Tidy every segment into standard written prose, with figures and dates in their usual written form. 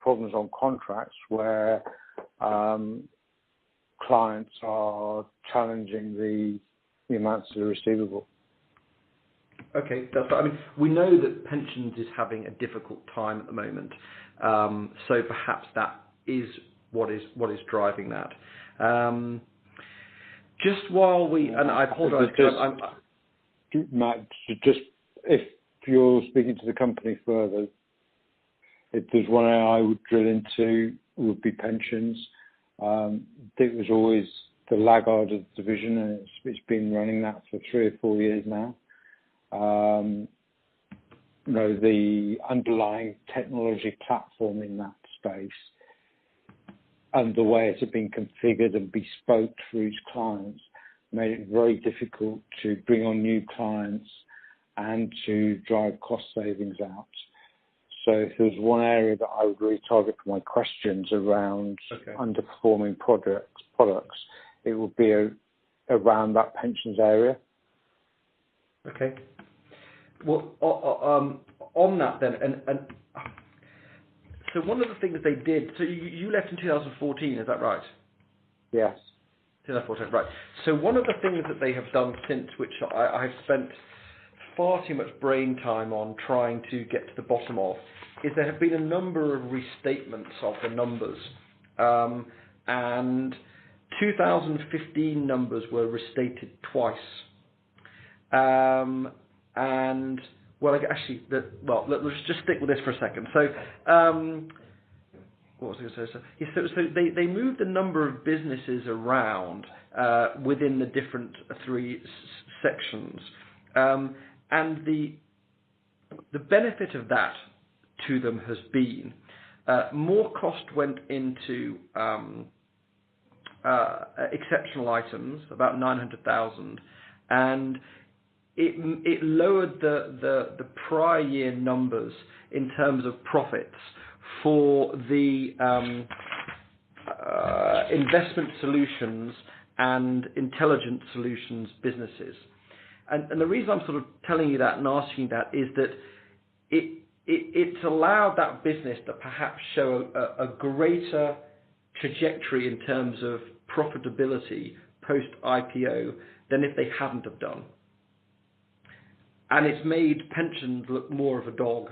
problems on contracts where clients are challenging the amounts that are receivable. Okay, that's right. I mean, we know that pensions is having a difficult time at the moment, so perhaps that is what is driving that. Just while we, and I apologise, Matt, just if you're speaking to the company further, if there's one area I would drill into, would be pensions. It was always the laggard of the division, and it's been running that for 3 or 4 years now. The underlying technology platform in that space and the way it had been configured and bespoke for each client made it very difficult to bring on new clients and to drive cost savings out. So if there's one area that I would really target for my questions around underperforming products, it would be around that pensions area. Okay. Well, on that then, and so one of the things they did, so you left in 2014, is that right? Yes. 2014, right. So one of the things that they have done since, which I've spent far too much brain time on trying to get to the bottom of, is there have been a number of restatements of the numbers. And 2015 numbers were restated twice. And well, actually, let's just stick with this for a second. So, what was I going to say? So they moved a number of businesses around within the different three sections, and the benefit of that to them has been more cost went into exceptional items, about 900,000, and it lowered the prior year numbers in terms of profits for the investment solutions and intelligent solutions businesses. And the reason I'm sort of telling you that and asking you that is that it's allowed that business to perhaps show a greater trajectory in terms of profitability post-IPO than if they hadn't have done. And it's made pensions look more of a dog.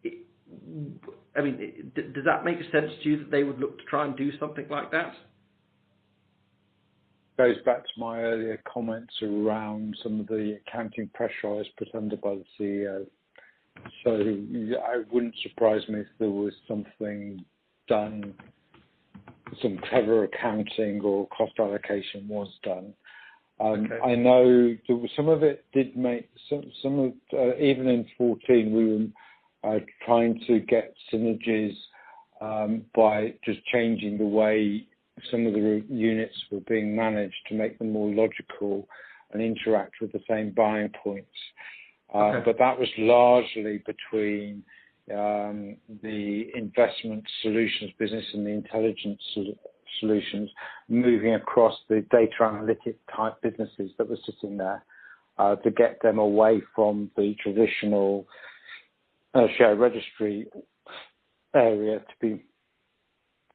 Does that make sense to you that they would look to try and do something like that? Goes back to my earlier comments around some of the accounting pressure I was put under by the CEO. So it wouldn't surprise me if there was something done, some clever accounting or cost allocation was done. I know some of it did make some of even in 14 we were trying to get synergies by just changing the way some of the units were being managed to make them more logical and interact with the same buying points. But that was largely between the investment solutions business and the intelligence solutions moving across the data analytic type businesses that were sitting there to get them away from the traditional share registry area to be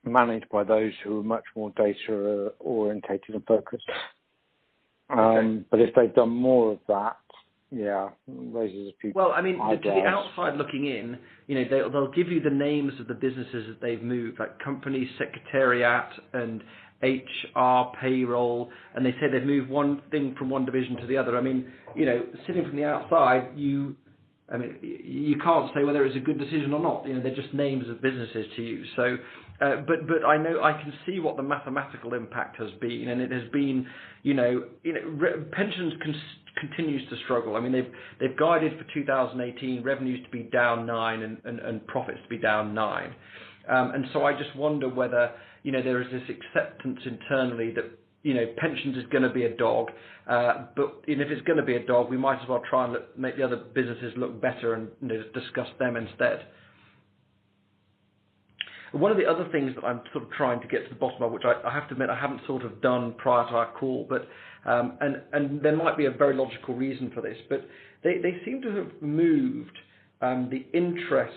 managed by those who are much more data orientated and focused. But if they've done more of that, raises a few. Well, I mean, to the outside looking in, they'll give you the names of the businesses that they've moved, like company secretariat and HR payroll, and they say they've moved one thing from one division to the other. I mean, sitting from the outside, you can't say whether it's a good decision or not. They're just names of businesses to you. So, but I know I can see what the mathematical impact has been, and it has been, pensions continues to struggle. I mean, they've guided for 2018 revenues to be down 9 and profits to be down 9, and so I just wonder whether there is this acceptance internally that pensions is going to be a dog, but if it's going to be a dog, we might as well try and make the other businesses look better and discuss them instead. One of the other things that I'm sort of trying to get to the bottom of, which I have to admit I haven't sort of done prior to our call, but and there might be a very logical reason for this, but they seem to have moved the interest